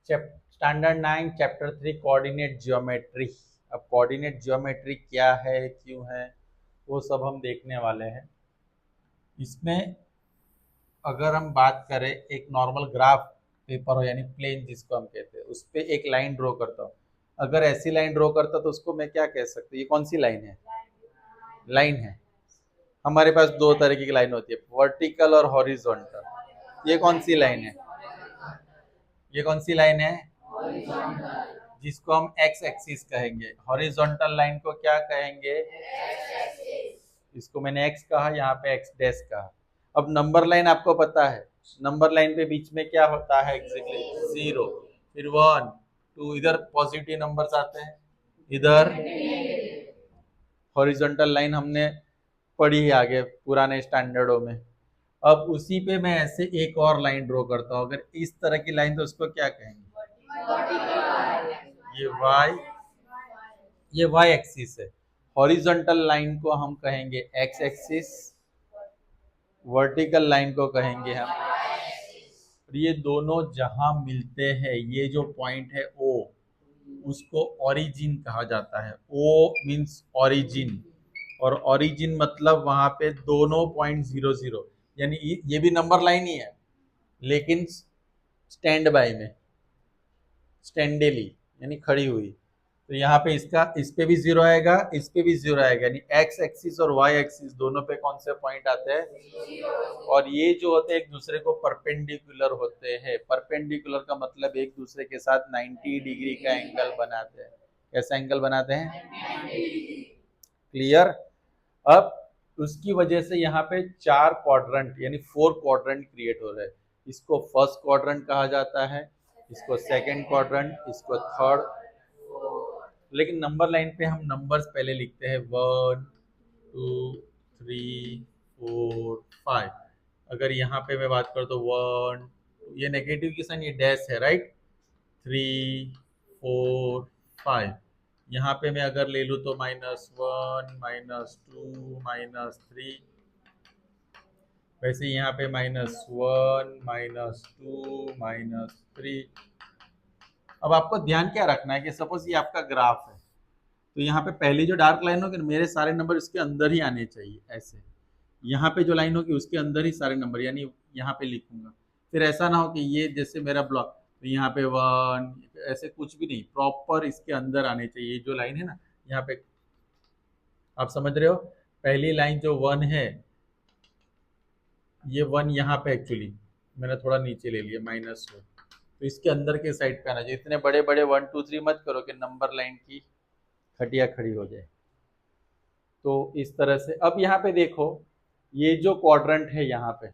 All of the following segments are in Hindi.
Standard 9 chapter 3 coordinate geometry. अब कोऑर्डिनेट ज्योमेट्री क्या है, क्यों है, वो सब हम देखने वाले हैं। इसमें अगर हम बात करें, एक नॉर्मल ग्राफ पेपर हो यानी प्लेन जिसको हम कहते हैं, उस पर एक लाइन ड्रॉ करता हूँ। अगर ऐसी लाइन ड्रॉ करता तो उसको मैं क्या कह सकता हूँ? ये कौन सी लाइन है? लाइन है। हमारे पास दो तरीके की लाइन होती है, वर्टिकल और हॉरिजॉन्टल। ये कौन सी लाइन है? ये कौन सी लाइन है? जिसको हम एक्स एक्सिस कहेंगे। हॉरिजॉन्टल लाइन को क्या कहेंगे? इसको मैंने एक्स कहा, यहाँ पे एक्स डैश कहा। अब नंबर लाइन आपको पता है, नंबर लाइन पे बीच में क्या होता है? एग्जैक्टली 0, फिर 1 2, इधर पॉजिटिव नंबर्स आते हैं, इधर। हॉरिजॉन्टल लाइन हमने पढ़ी है आगे पुराने स्टैंडर्डों में। अब उसी पे मैं ऐसे एक और लाइन ड्रॉ करता हूँ। अगर इस तरह की लाइन तो उसको क्या कहेंगे? ये वाई, ये वाई एक्सिस है। हॉरिजॉन्टल लाइन को हम कहेंगे एक्स एक्सिस, वर्टिकल लाइन को कहेंगे हम। और ये दोनों जहां मिलते हैं, ये जो पॉइंट है ओ, उसको ओरिजिन कहा जाता है। ओ मीन्स ओरिजिन, और ओरिजिन मतलब वहां पे दोनों पॉइंट 0 0, यानी ये भी नंबर लाइन ही है लेकिन स्टैंड बाय में, स्टैंडेली यानी खड़ी हुई। तो यहाँ पे इसका, इस पे भी 0 आएगा, इस पे भी 0 आएगा, यानी एक्स एक्सिस और वाई एक्सिस दोनों पे कौन से पॉइंट आते हैं? और ये जो होते हैं एक दूसरे को परपेंडिकुलर होते हैं। परपेंडिकुलर का मतलब एक दूसरे के साथ 90 डिग्री का एंगल बनाते हैं। कैसा एंगल बनाते हैं? क्लियर? अब उसकी वजह से यहाँ पे 4 क्वाड्रेंट यानी 4 क्वाड्रेंट क्रिएट हो रहे हैं। इसको फर्स्ट क्वाड्रेंट कहा जाता है, इसको सेकंड क्वाड्रेंट, इसको थर्ड। लेकिन नंबर लाइन पे हम नंबर्स पहले लिखते हैं 1 2 3 4 5। अगर यहाँ पे मैं बात करूँ तो 1, ये नेगेटिव की साइन, ये डैश है, राइट। 3 4 5। यहाँ पे मैं अगर ले लूँ तो -1 -2 -3। वैसे यहाँ पे -1 -2 -3। अब आपको ध्यान क्या रखना है कि सपोज ये आपका ग्राफ है, तो यहाँ पे पहली जो डार्क लाइन होगी, मेरे सारे नंबर इसके अंदर ही आने चाहिए ऐसे। यहाँ पे जो लाइन होगी उसके अंदर ही सारे नंबर, यानी यहाँ पे लिखूंगा। फिर ऐसा ना हो कि ये जैसे मेरा ब्लॉक, तो यहाँ पे 1, ऐसे कुछ भी नहीं, प्रॉपर इसके अंदर आने चाहिए। जो लाइन है ना यहाँ पे, आप समझ रहे हो, पहली लाइन जो 1 है, ये 1 यहाँ पे एक्चुअली मैंने थोड़ा नीचे ले लिया -1, तो इसके अंदर के साइड पे आना चाहिए। इतने बड़े बड़े 1 2 3 मत करो कि नंबर लाइन की खटिया खड़ी हो जाए। तो इस तरह से अब यहाँ पे देखो, ये जो क्वाड्रेंट है, यहाँ पे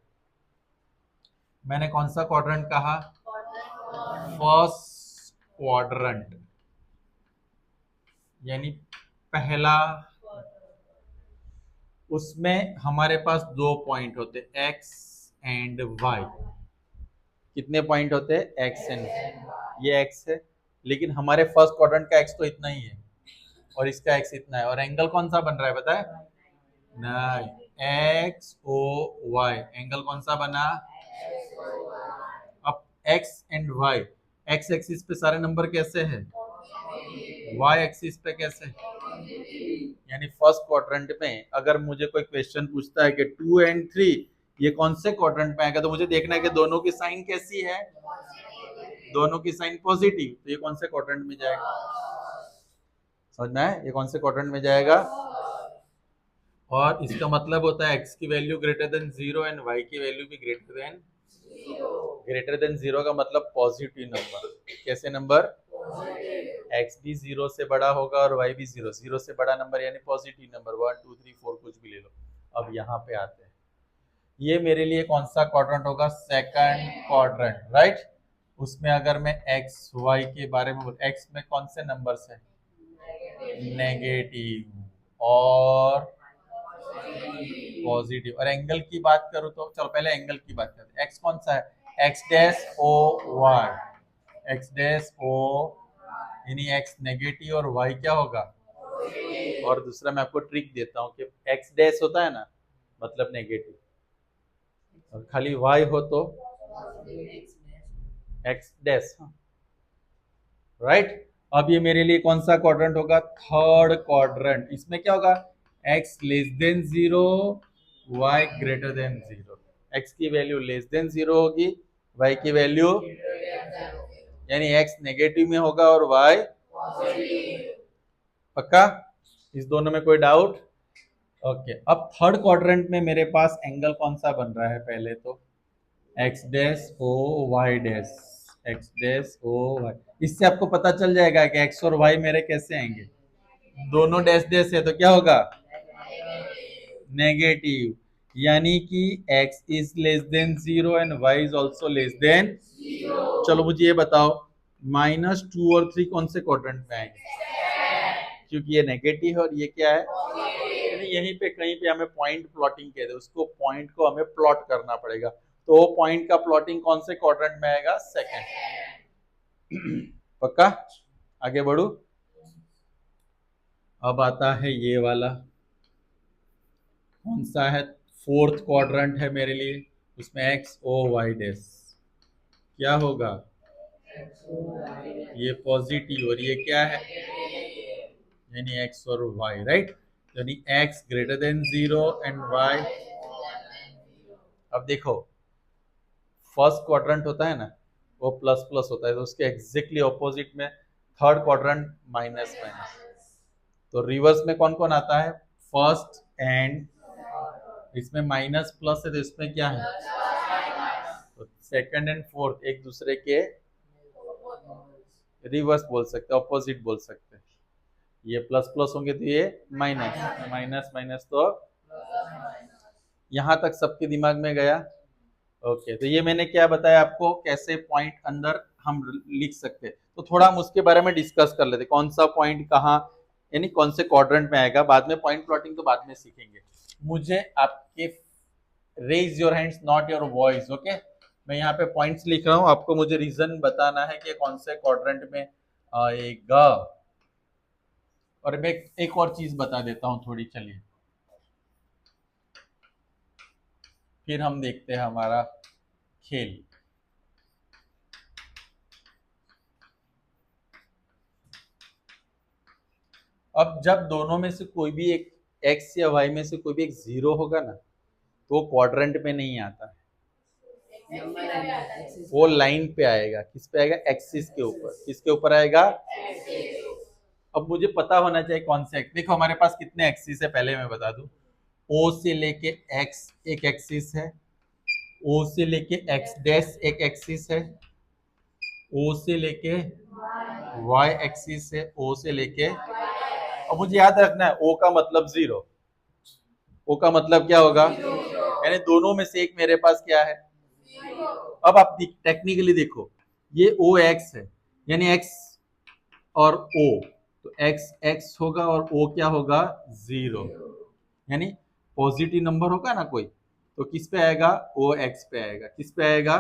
मैंने कौन सा क्वाड्रेंट कहा? फर्स्ट क्वाड्रेंट, यानी पहला। उसमें हमारे पास दो पॉइंट होते, एक्स एंड वाई। कितने पॉइंट होते हैं? एक्स एंड, ये एक्स है, लेकिन हमारे फर्स्ट क्वाड्रेंट का एक्स तो इतना ही है और इसका एक्स इतना है। और एंगल कौन सा बन रहा है पता है? नहीं, एक्स ओ वाई। एंगल कौन सा बना? अब X and Y, X axis पे सारे नंबर कैसे हैं? वाई एक्सिस पे कैसे? यानी फर्स्ट क्वाड्रेंट में अगर मुझे कोई क्वेश्चन पूछता है कि 2 एंड 3 ये कौन से क्वाड्रेंट में आएगा, तो मुझे देखना है कि दोनों की साइन कैसी है। दोनों की साइन पॉजिटिव, तो ये कौन से क्वाड्रेंट में जाएगा? समझना है, ये कौन से क्वाड्रेंट में जाएगा? और इसका मतलब होता है एक्स की value greater than 0 and Y की वैल्यू भी ग्रेटर देन 0 का मतलब पॉजिटिव नंबर। कैसे नंबर? एक्स भी 0 से बड़ा होगा और वाई भी 0 से बड़ा नंबर, यानी पॉजिटिव नंबर। 1 2 3 4 कुछ भी ले लो। अब यहाँ पे आते हैं, ये मेरे लिए कौन सा क्वाड्रेंट होगा? Second quadrant, right. उसमें अगर मैं एक्स वाई के बारे में एक्स में कौन से नंबर्स है? नेगेटिव और पॉजिटिव। और एंगल की बात करूं तो चलो पहले एंगल की बात करते हैं। एक्स कौन सा है? X dash O Y, X dash O, यानी एक्स नेगेटिव और वाई क्या होगा? और दूसरा मैं आपको ट्रिक देता हूँ कि एक्स डैश होता है ना, मतलब नेगेटिव, और खाली वाई हो तो एक्स डैश। राइट। अब ये मेरे लिए कौन सा क्वाड्रेंट होगा? Third quadrant. इसमें क्या होगा? x less than zero, y greater than zero. x की वैल्यू लेस देन जीरो होगी, y की वैल्यू यानी x नेगेटिव में होगा और y पक्का? इस दोनों में कोई डाउट? ओके। अब थर्ड क्वाड्रेंट में मेरे पास एंगल कौन सा बन रहा है? पहले तो X dash O Y dash, X dash O Y. इससे आपको पता चल जाएगा कि एक्स और वाई मेरे कैसे आएंगे। दोनों डैश डैश है तो क्या होगा? नेगेटिव। यानी कि x is less than zero and y is also less than. चलो मुझे ये बताओ, -2 और 3 कौन से क्वाड्रेंट में आएंगे? क्योंकि ये नेगेटिव है और ये क्या है? यानी यहीं पे कहीं पे हमें पॉइंट प्लॉटिंग कहते हैं, उसको पॉइंट को हमें प्लॉट करना पड़ेगा। तो पॉइंट का प्लॉटिंग कौन से क्वाड्रेंट में आएगा? सेकंड। पक्का? आगे बढ़ू। अब आता है ये वाला, कौन सा है? फोर्थ क्वाड्रेंट है मेरे लिए, उसमें एक्स ओ वाई डैश क्या होगा? ये पॉजिटिव और ये क्या है? यानी एक्स और वाई, राइट। यानी X greater than zero and Y. अब देखो, फर्स्ट क्वाड्रेंट होता है ना, वो प्लस प्लस होता है, तो उसके एग्जैक्टली ऑपोजिट में थर्ड क्वाड्रेंट माइनस माइनस। तो रिवर्स में कौन कौन आता है? फर्स्ट एंड, इसमें माइनस प्लस है तो इसमें क्या है? तो सेकंड एंड फोर्थ एक दूसरे के रिवर्स बोल सकते हैं, ऑपोजिट बोल सकते हैं। ये प्लस प्लस होंगे तो ये माइनस, माइनस माइनस तो यहां तक सबके दिमाग में गया? ओके। तो ये मैंने क्या बताया आपको, कैसे पॉइंट अंदर हम लिख सकते हैं। तो थोड़ा हम उसके बारे में डिस्कस कर लेते, कौन सा पॉइंट कहाँ, यानी कौन से क्वाड्रेंट में आएगा। बाद में पॉइंट प्लॉटिंग तो बाद में सीखेंगे। मुझे आपके raise your hands not your voice, okay. मैं यहाँ पे पॉइंट्स लिख रहा हूँ, आपको मुझे रीजन बताना है कि कौन से क्वाड्रेंट में आएगा। और मैं एक और चीज बता देता हूँ थोड़ी, चलिए फिर हम देखते हैं हमारा खेल। अब जब दोनों में से कोई भी एक एक्स या वाई में से कोई भी एक जीरो होगा ना, तो वो क्वाड्रेंट में नहीं आता है, वो लाइन पे आएगा। किस पे आएगा? एक्सिस के ऊपर। किसके ऊपर आएगा? अब मुझे पता होना चाहिए कौन से एक्स। देखो हमारे पास कितने एक्सिस है पहले मैं बता दूं। ओ से लेके एक्स एक एक्सिस है, ओ से लेके एक्स डैश एक एक्सिस है, ओ से लेके वाई एक्सिस है, ओ से लेके। अब मुझे याद रखना है ओ का मतलब जीरो, ओ का मतलब क्या होगा? यानी दोनों में से एक मेरे पास क्या है? अब आप टेक्निकली देखो, ये ओ एक्स है, यानी एक्स और ओ, तो एक्स एक्स होगा और ओ क्या होगा? जीरो। यानी पॉजिटिव नंबर होगा ना कोई, तो किस पे आएगा? ओ एक्स पे आएगा। किस पे आएगा?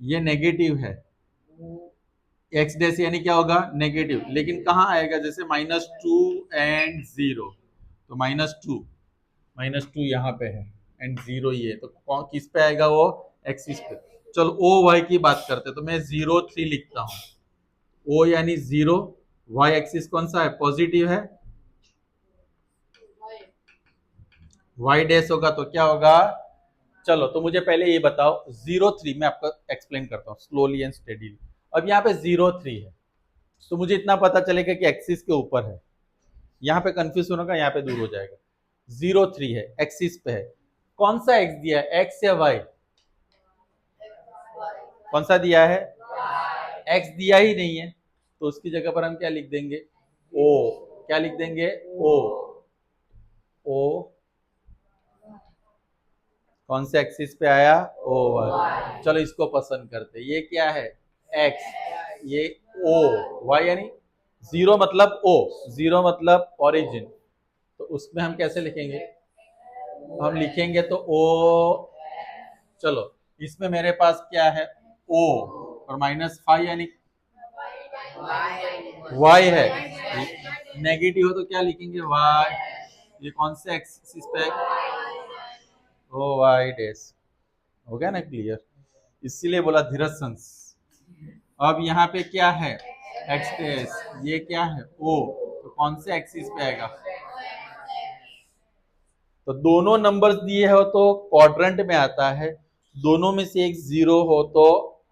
ये नेगेटिव है, एक्स डैश यानी क्या होगा? नेगेटिव। लेकिन कहाँ आएगा? जैसे -2 एंड जीरो, तो -2 यहाँ पे है एंड जीरो ये, तो कौन किस पे आएगा? वो एक्सिस पे। चलो ओ वाई की बात करते, तो मैं 0 3 लिखता हूँ। ओ यानी जीरो, वाई एक्सिस कौन सा है? पॉजिटिव है। वाई डैश होगा तो क्या होगा? चलो तो मुझे पहले ये बताओ, 0 3 मैं आपको एक्सप्लेन करता हूँ स्लोली एंड स्टेडीली। अब यहाँ पे 0 3 है, तो मुझे इतना पता चलेगा कि एक्सिस के ऊपर है। यहाँ पे कंफ्यूजन होगा, यहाँ पे दूर हो जाएगा। 0 3 है, एक्सिस पे है। कौन सा एक्स दिया है? एक्स या वाई? कौन सा दिया है? एक्स दिया ही नहीं है, तो उसकी जगह पर हम क्या लिख देंगे? ओ। क्या लिख देंगे? ओ। ओ कौन से एक्सिस पे आया? O Y. चलो इसको पसंद करते, ये क्या है? एक्स, ये ओ। वाई यानी जीरो मतलब ओ, जीरो मतलब ओरिजिन, तो उसमें हम कैसे लिखेंगे? हम लिखेंगे तो ओ। चलो इसमें मेरे पास क्या है? ओ और -5 यानी वाई है। नेगेटिव हो तो क्या लिखेंगे? वाई। ये कौन से एक्सिस पे? O Y dash. हो गया ना क्लियर? इसीलिए बोला धीरज सन्स। अब यहाँ पे क्या है, एक्स डैश, ये क्या है ओ, तो कौन से एक्सिस पे आएगा, तो दोनों नंबर्स दिए हो तो क्वाड्रेंट में आता है, दोनों में से एक जीरो हो तो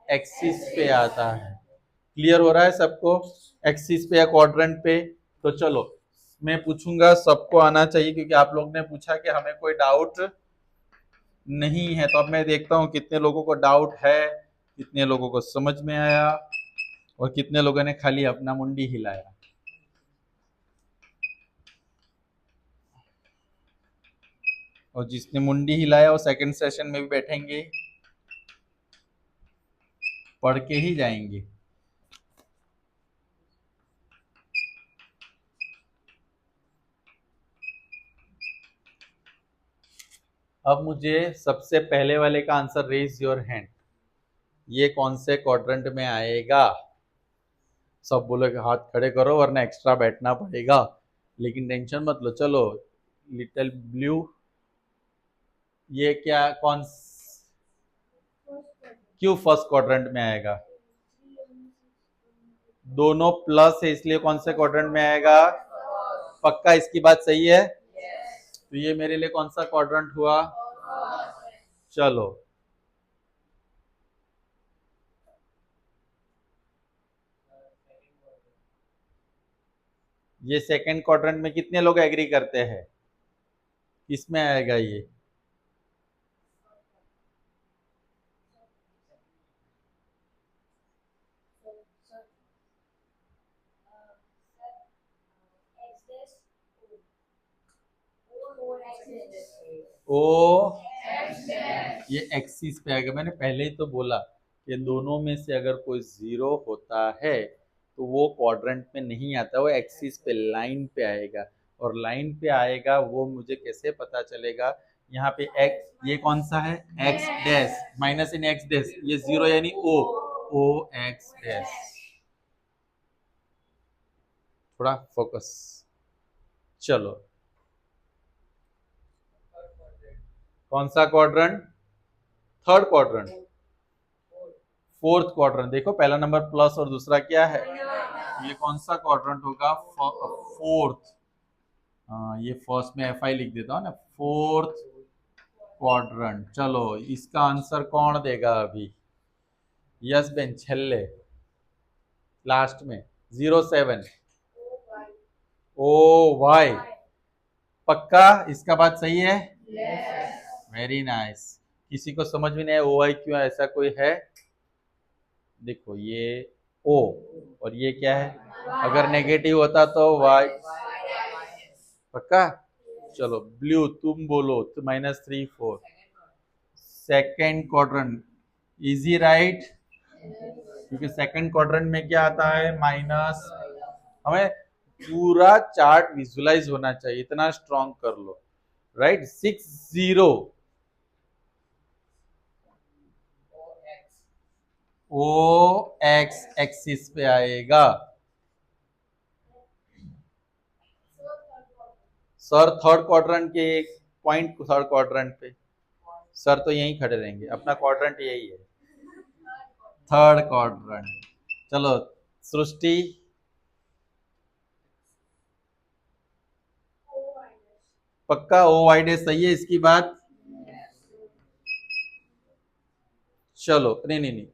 एक्सिस पे आता है। क्लियर हो रहा है सबको, एक्सिस पे या क्वाड्रेंट पे। तो चलो मैं पूछूंगा, सबको आना चाहिए क्योंकि आप लोग ने पूछा कि हमें कोई डाउट नहीं है, तो अब मैं देखता हूँ कितने लोगों को डाउट है, कितने लोगों को समझ में आया और कितने लोगों ने खाली अपना मुंडी हिलाया। और जिसने मुंडी हिलाया वो सेकंड सेशन में भी बैठेंगे, पढ़ के ही जाएंगे। अब मुझे सबसे पहले वाले का आंसर, रेज योर हैंड, ये कौन से क्वाड्रेंट में आएगा। सब बोलोगे हाथ खड़े करो वरना एक्स्ट्रा बैठना पड़ेगा, लेकिन टेंशन मत लो। चलो लिटिल ब्लू, ये क्या कौन, क्यों फर्स्ट क्वाड्रेंट में आएगा, दोनों प्लस है इसलिए कौन से क्वाड्रेंट में आएगा, पक्का इसकी बात सही है। तो ये मेरे लिए कौन सा क्वाड्रेंट हुआ, चलो ये सेकंड क्वाड्रेंट में कितने लोग एग्री करते हैं, किसमें आएगा ये, ओ ये एक्सिस पे आएगा। मैंने पहले ही तो बोला कि दोनों में से अगर कोई जीरो होता है तो वो क्वाड्रेंट में नहीं आता, वो एक्सिस पे लाइन पे आएगा, और लाइन पे आएगा वो मुझे कैसे पता चलेगा, यहाँ पे एक्स, ये कौन सा है, एक्स डैश माइनस इन एक्स डैश, ये जीरो यानी ओ, ओ एक्स डैश। थोड़ा फोकस, चलो कौन सा quadrant, third quadrant, fourth quadrant. देखो पहला नंबर प्लस और दूसरा क्या है, ये कौन सा क्वाड्रेंट होगा, फोर्थ। ये फर्स्ट में एफ आई लिख देता हूँ ना, फोर्थ क्वाड्रेंट। चलो इसका आंसर कौन देगा अभी, यस बेन छल्ले लास्ट में 07, ओ वाई, पक्का इसका बात सही है, वेरी नाइस। किसी को समझ में नहीं आया ओ वाई क्यों, ऐसा कोई है, देखो ये ओ और ये क्या है, अगर नेगेटिव होता तो वाई, पक्का। चलो ब्लू तुम बोलो तो -3 4, सेकेंड क्वाड्रेंट, इजी राइट, क्योंकि सेकंड क्वाड्रेंट में क्या आता है माइनस, हमें पूरा चार्ट विजुलाइज होना चाहिए, इतना स्ट्रॉन्ग कर लो, राइट। 60 ओ एक्स एक्सिस पे आएगा, सर थर्ड क्वाड्रेंट के एक पॉइंट, थर्ड क्वाड्रेंट पे सर तो यहीं खड़े रहेंगे, अपना क्वाड्रेंट यही है, थर्ड क्वाड्रेंट। चलो सृष्टि, पक्का ओ वाई डे सही है इसकी बात, चलो नहीं नहीं नहीं,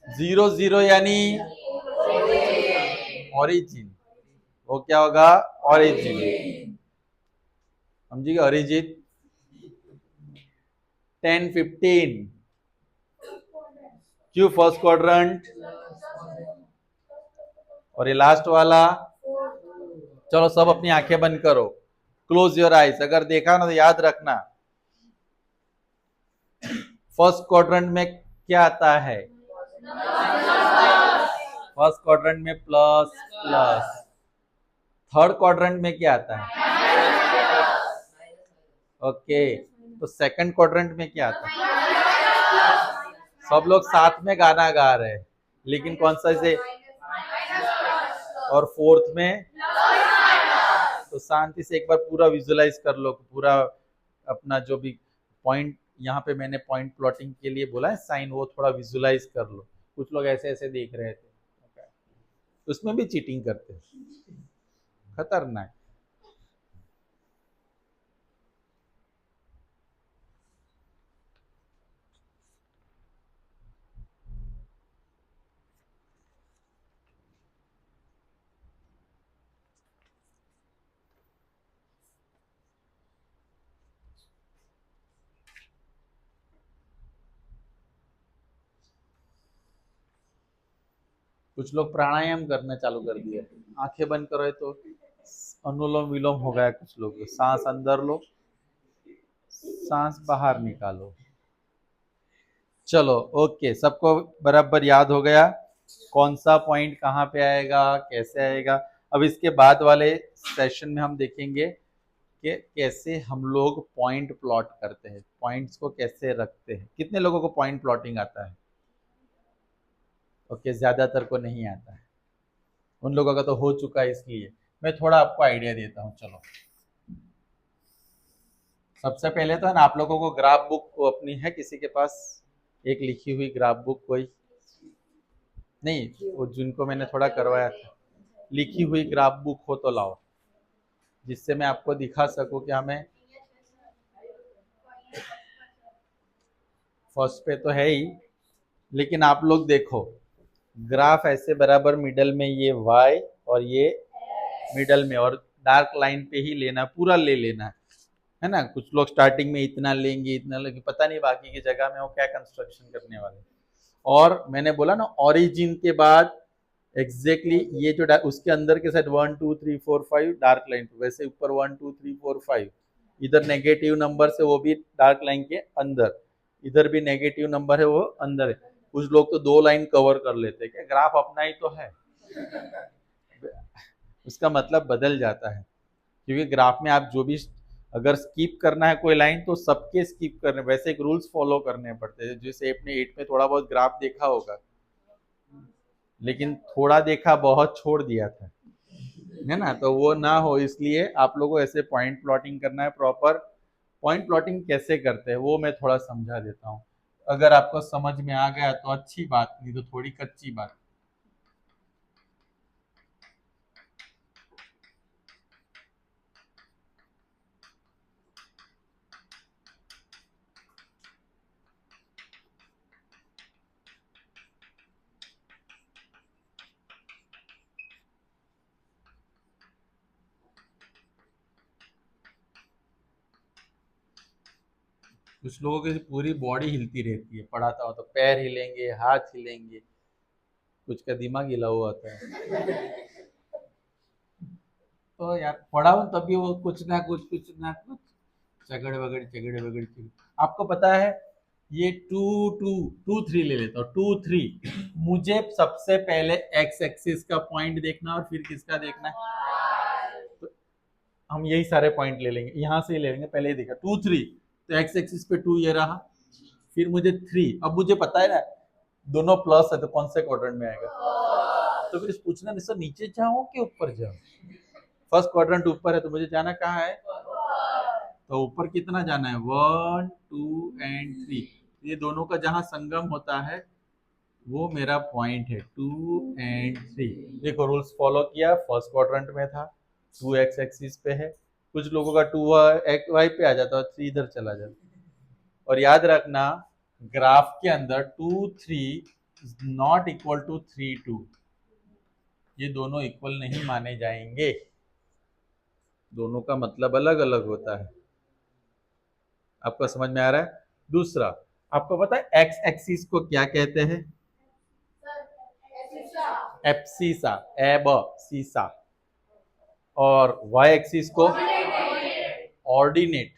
00 यानी ओरिजिन, वो क्या होगा, ओरिजिन, समझिए ओरिजिन। 10 15 क्यों फर्स्ट क्वाड्रेंट, और ये लास्ट वाला, चलो सब अपनी आंखें बंद करो, क्लोज योर आइज, अगर देखा ना तो याद रखना फर्स्ट क्वाड्रेंट में क्या आता है, फर्स्ट क्वाड्रेंट में प्लस प्लस, थर्ड क्वाड्रेंट में क्या आता है, ओके, तो सेकंड क्वाड्रेंट में क्या आता है, सब लोग साथ में गाना गा रहे हैं लेकिन कौन सा से, और फोर्थ में, तो शांति से एक बार पूरा विजुलाइज कर लो, पूरा अपना जो भी पॉइंट यहाँ पे मैंने पॉइंट प्लॉटिंग के लिए बोला है साइन, वो थोड़ा विजुलाइज कर लो। कुछ लोग ऐसे ऐसे देख रहे थे, उसमें भी चीटिंग करते हैं, खतरनाक। कुछ लोग प्राणायाम करना चालू कर दिया, आंखें बंद करो तो अनुलोम विलोम हो गया। कुछ लोग सांस अंदर लो, सांस बाहर निकालो। चलो ओके, सबको बराबर याद हो गया कौन सा पॉइंट कहाँ पे आएगा, कैसे आएगा। अब इसके बाद वाले सेशन में हम देखेंगे कि कैसे हम लोग पॉइंट प्लॉट करते हैं, पॉइंट्स को कैसे रखते हैं। कितने लोगों को पॉइंट प्लॉटिंग आता है? ओके, ज्यादातर को नहीं आता है, उन लोगों का तो हो चुका है, इसलिए मैं थोड़ा आपको आइडिया देता हूँ। चलो, सबसे पहले तो है ना, आप लोगों को ग्राफ बुक अपनी है किसी के पास? एक लिखी हुई ग्राफ बुक कोई नहीं? वो जिनको मैंने थोड़ा करवाया था, लिखी हुई ग्राफ बुक हो तो लाओ, जिससे मैं आपको दिखा सकूं कि हमें फर्स्ट पे तो है ही, लेकिन आप लोग देखो ग्राफ ऐसे बराबर मिडल में ये y और ये मिडल में, और डार्क लाइन पे ही लेना, पूरा ले लेना है ना। कुछ लोग स्टार्टिंग में इतना लेंगे, इतना लेंगे, पता नहीं बाकी की जगह में वो क्या कंस्ट्रक्शन करने वाले। और मैंने बोला ना, ओरिजिन के बाद एग्जैक्टली ये जो उसके अंदर के साइड 1 2 3 4 5 डार्क लाइन, वैसे ऊपर 1 2 3 4 5 इधर नेगेटिव नंबर से वो भी डार्क लाइन के अंदर, इधर भी नेगेटिव नंबर है वो अंदर है। कुछ लोग तो 2 लाइन कवर कर लेते हैं, क्या ग्राफ अपना ही तो है, उसका मतलब बदल जाता है। क्योंकि ग्राफ में आप जो भी, अगर स्किप करना है कोई लाइन तो सबके स्किप करने, वैसे एक रूल्स फॉलो करने पड़ते हैं। जैसे आपने 8 में थोड़ा बहुत ग्राफ देखा होगा, लेकिन थोड़ा देखा बहुत छोड़ दिया था, है ना, तो वो ना हो इसलिए आप लोगों को ऐसे पॉइंट प्लॉटिंग करना है प्रॉपर। पॉइंट प्लॉटिंग कैसे करते हैं वो मैं थोड़ा समझा देता हूँ, अगर आपको समझ में आ गया तो अच्छी बात, नहीं तो थोड़ी कच्ची बात। कुछ लोगों की पूरी बॉडी हिलती रहती है, पढ़ाता हो तो पैर हिलेंगे, हाथ हिलेंगे, कुछ का दिमाग हिला हुआ होता है। तो यार पढ़ाओ तभी वो कुछ ना कुछ चगड़ बगड़। आपको पता है ये 2 2 2 3 ले लेता हूँ, 2 3। मुझे सबसे पहले एक्स एक्सिस का पॉइंट देखना और फिर किसका देखना है, तो हम यही सारे पॉइंट ले लेंगे, यहाँ से ही ले लेंगे। पहले ही देखा 2 3, तो एक्स एक्सिस पे 2 ये रहा, फिर मुझे 3। अब मुझे पता है ना दोनों प्लस है तो कौन से क्वाड्रेंट में आएगा, तो फिर पूछना नहीं सर नीचे जाऊं कि ऊपर जाऊं। फर्स्ट क्वाड्रेंट ऊपर है तो मुझे जाना कहाँ है, तो ऊपर कितना जाना है, 1 2 एंड 3। ये दोनों का जहां संगम होता है वो मेरा पॉइंट है 2 एंड 3। देखो रूल्स फॉलो किया, फर्स्ट क्वाड्रेंट में था, 2 एक्स एक्सिस पे है, कुछ लोगों का 2 वाई पे आ जाता है, 3 इधर चला जाता। और याद रखना ग्राफ के अंदर 2 3 इज नॉट इक्वल टू 3 2, ये दोनों इक्वल नहीं माने जाएंगे, दोनों का मतलब अलग अलग होता है। आपको समझ में आ रहा है? दूसरा, आपको पता है एक्स एक्सिस को क्या कहते हैं? एप्सिसा, एब सीसा। और वाई एक्सिस को ऑर्डिनेट,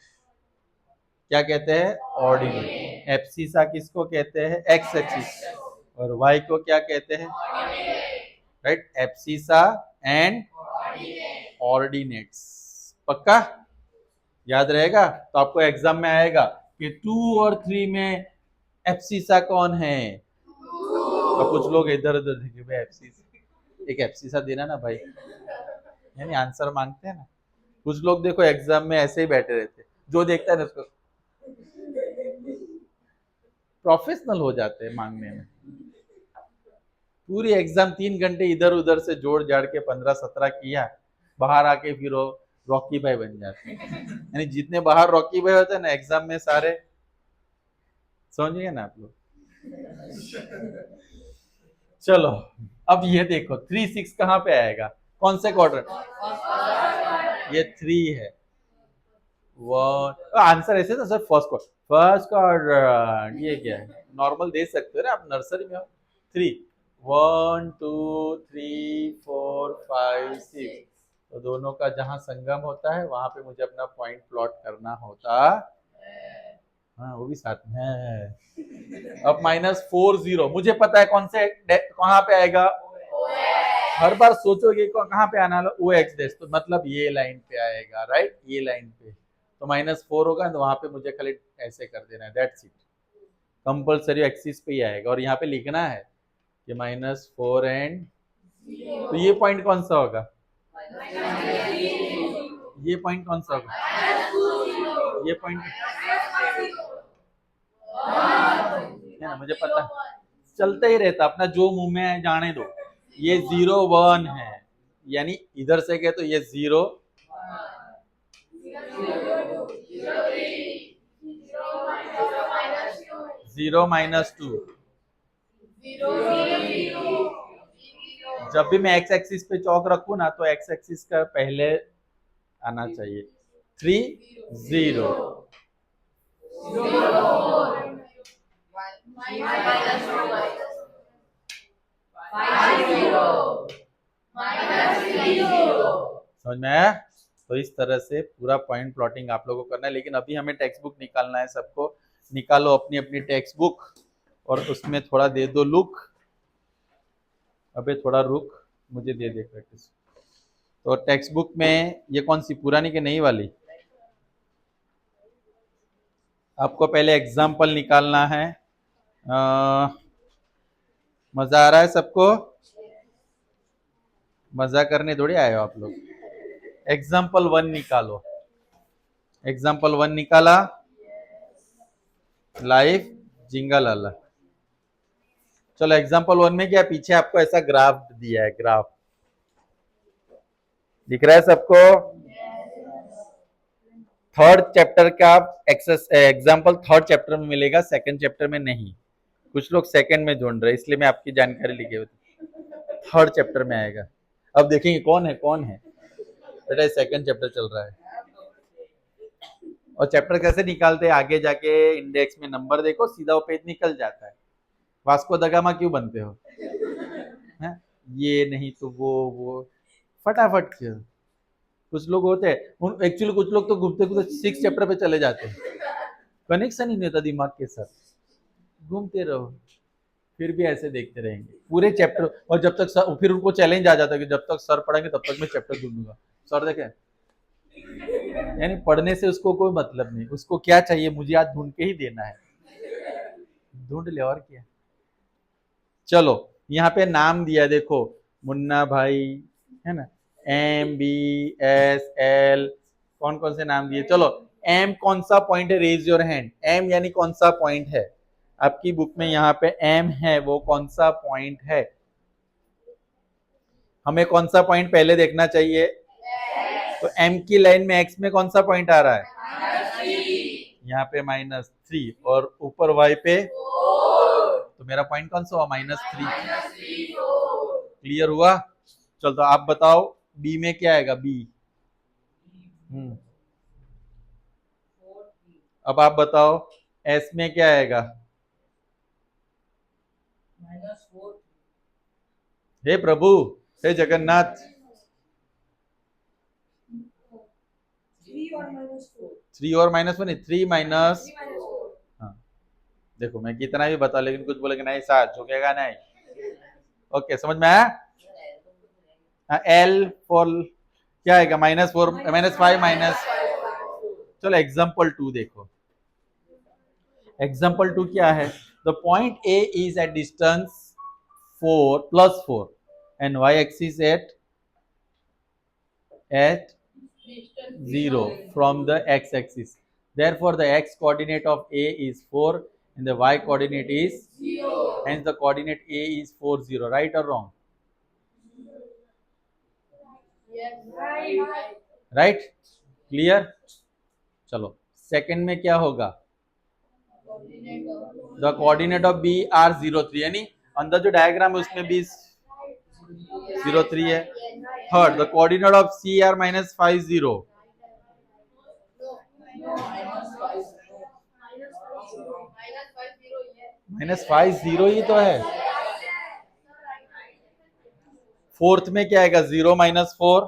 क्या कहते हैं? ऑर्डिनेट। एप्सिसा किसको कहते हैं? X axis. और वाई को क्या कहते हैं? Right, abscissa and ordinates. पक्का याद रहेगा? तो आपको एग्जाम में आएगा कि 2 और 3 में एप्सिसा कौन है, तो कुछ लोग इधर उधर देखे भाई एप्सिसा, एक एप्सिसा देना ना भाई, यानी आंसर मांगते हैं ना। कुछ लोग देखो एग्जाम में ऐसे ही बैठे रहते, जो देखता है ना उसको प्रोफेशनल हो जाते हैं मांगने में। पूरी एग्जाम 3 घंटे इधर उधर से जोड़ जाड़ के 15-17 किया, बाहर आके फिर वो रॉकी भाई बन जाते हैं। यानी जितने बाहर रॉकी भाई होते हैं ना, एग्जाम में सारे, समझिए ना आप लोग। चलो अब ये देखो 3-6 कहाँ पे आएगा, कौन से क्वाड्रेंट? ये 3 है। वन आंसर ऐसे था सर, फर्स्ट क्वाड्रेंट। ये क्या है, नॉर्मल दे सकते हो ना आप, नर्सरी में हो। 3 1 2 3 4 5 6, तो दोनों का जहां संगम होता है वहां पे मुझे अपना पॉइंट प्लॉट करना होता। हाँ वो भी साथ में है। अब -4 0, मुझे पता है कौन से कहाँ पे आएगा। हर बार सोचोगे कहाँ पे आना है, ओ एक्स डैश, तो मतलब ये लाइन पे आएगा, राइट, ये लाइन पे। तो -4 होगा तो वहां पे मुझे खाली ऐसे कर देना है, दैट्स इट। कंपल्सरी एक्सिस पे ही आएगा, और यहाँ पे लिखना है कि -4 एंड, तो ये पॉइंट कौन सा होगा, ये पॉइंट कौन सा होगा, ये पॉइंट है ना, मुझे पता चलता ही रहता, अपना जो मुंह में है जाने दो। ये 0 1 है, यानी इधर से गए तो ये 0 0 -2। जब भी मैं एक्स एक्सिस पे चौक रखू ना, तो एक्स एक्सिस का पहले आना चाहिए। 3 0 समझ में आया। तो इस तरह से पूरा पॉइंट प्लॉटिंग आप लोगों को करना है, लेकिन अभी हमें टेक्स्ट बुक निकालना है। सबको निकालो अपनी अपनी टेक्स्ट बुक, और उसमें थोड़ा दे दो लुक। अबे थोड़ा रुक, मुझे दे दे प्रैक्टिस। तो टेक्स्ट बुक में ये कौन सी, पुरानी की नई वाली? आपको पहले एग्जाम्पल निकालना है। मजा आ रहा है सबको? मजा करने थोड़ी आए हो आप लोग। एग्जाम्पल 1 निकालो। एग्जाम्पल 1 निकाला, लाइफ जिंगल अला। चलो एग्जाम्पल 1 में क्या, पीछे आपको ऐसा ग्राफ दिया है, ग्राफ दिख रहा है सबको? थर्ड चैप्टर का एग्जाम्पल थर्ड चैप्टर में मिलेगा, सेकंड चैप्टर में नहीं। कुछ लोग सेकंड में ढूंढ रहे, इसलिए मैं आपकी जानकारी लिखे हुए, थर्ड चैप्टर में आएगा। अब देखेंगे कौन है कौन है। बेटा सेकंड चैप्टर चल रहा है, और चैप्टर कैसे निकालते हैं, आगे जाके इंडेक्स में नंबर देखो, सीधा वो पेज निकल जाता है। वास्को द गामा क्यों बनते हो है? ये नहीं तो वो फटाफट क्यों। कुछ लोग होते हैं एक्चुअली, कुछ लोग तो घूमते घूमते 6 चैप्टर पे चले जाते हैं, कनेक्शन ही नहीं होता दिमाग के साथ, घूमते रहो, फिर भी ऐसे देखते रहेंगे पूरे चैप्टर। और जब तक सर, फिर उनको चैलेंज आ जाता है कि जब तक सर पढ़ेंगे तब तक मैं चैप्टर ढूंढूंगा। सर देखे, यानी पढ़ने से उसको कोई मतलब नहीं, उसको क्या चाहिए, मुझे आज ढूंढ के ही देना है, ढूंढ ले और क्या। चलो यहाँ पे नाम दिया देखो, मुन्ना भाई है ना, MBSL, कौन कौन से नाम दिए। चलो एम कौन सा पॉइंट है, रेज योर हैंड। एम यानी कौन सा पॉइंट है आपकी बुक में, यहाँ पे एम है, वो कौन सा पॉइंट है। हमें कौन सा पॉइंट पहले देखना चाहिए, तो एम की लाइन में एक्स में कौन सा पॉइंट आ रहा है, यहाँ पे -3, और ऊपर वाई पे, तो मेरा पॉइंट कौन सा हुआ, -3। क्लियर हुआ। चल तो आप बताओ बी में क्या आएगा, बी। अब आप बताओ एस में क्या आएगा, हे प्रभु, हे जगन्नाथ। 3 और -1, 3 माइनस, हाँ देखो मैं कितना भी बता, लेकिन कुछ बोलेंगे नहीं साथ झुकेगा नहीं। ओके समझ में आया। एल फॉर क्या आएगा, -4 -5 माइनस। चलो एग्जाम्पल 2 देखो, एग्जाम्पल 2 क्या है, the point A is at distance 4 +4 and y axis at 0 from the x axis. Therefore, the x coordinate of A is 4 and the y coordinate is 0. Hence the coordinate A is 4 0. Right or wrong? Right? Clear? चलो सेकंड में क्या होगा? The coordinate of B are 0 3, यानी अंदर जो डायग्राम है उसमें भी 0 3 है. Third, the coordinate of C are -5 0. -5 0 ही तो है. फोर्थ में क्या आएगा? 0 -4.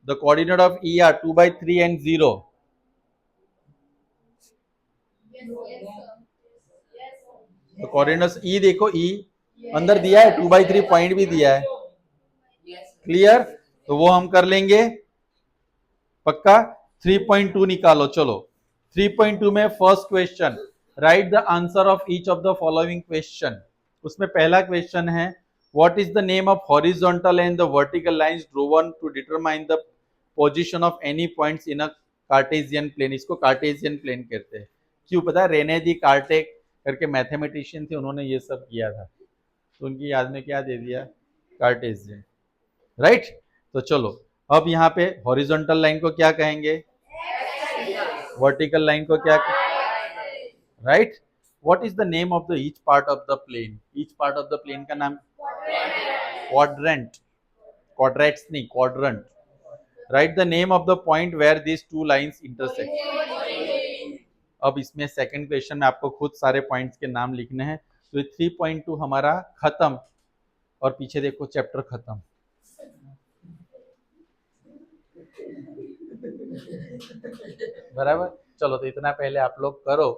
The coordinate of E are 2/3 and 0. The coordinates E देखो, E अंदर दिया है, 2/3 पॉइंट भी दिया है. क्लियर? तो वो हम कर लेंगे पक्का. 3.2 निकालो. चलो 3.2 में first question, write the answer of each of the following question. उसमें पहला क्वेश्चन है, what is the name of horizontal and the vertical lines drawn to determine the position of any points in a Cartesian plane. इसको कार्टेशियन प्लेन कहते हैं. क्यों पता है? रेने दी कार्टेक करके मैथमेटिशियन थे, उन्होंने ये सब किया था, तो उनकी याद में क्या दे दिया? कार्टेशियन. राइट? तो चलो अब यहाँ पे हॉरिजॉन्टल लाइन को क्या कहेंगे? वर्टिकल लाइन को क्या? Right? What is the name of the each part of the plane? Each part of the plane का नाम क्वाड्रेंट. क्वाड्रेट्स नहीं, quadrant. Right the name of the point where this two lines intersect. अब इसमें सेकंड क्वेश्चन में आपको खुद सारे पॉइंट्स के नाम लिखने हैं. तो 3.2 हमारा खत्म, और पीछे देखो चैप्टर खत्म. बराबर. चलो तो इतना पहले आप लोग करो.